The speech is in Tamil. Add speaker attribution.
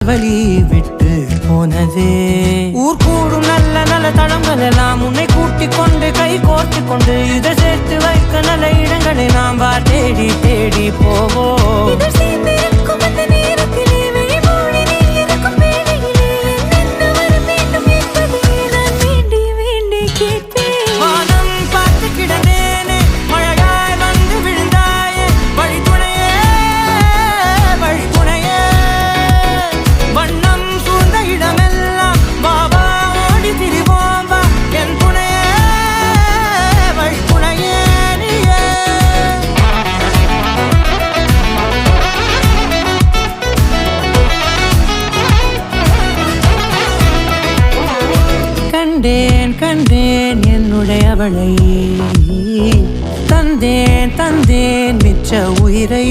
Speaker 1: வழி விட்டு போனதே ஊர் கூடும் நல்ல நல்ல தளங்கள் எல்லாம் உன்னை கூட்டிக் கொண்டு கை கோர்த்து கொண்டு இதை சேர்த்து வைக்க நல்ல இடங்களை நாம் தேடி தேடி போவோம். கண்டேன் கண்டேன் என்னுடையவளை தந்தேன் தந்தேன் மிச்ச உயிரை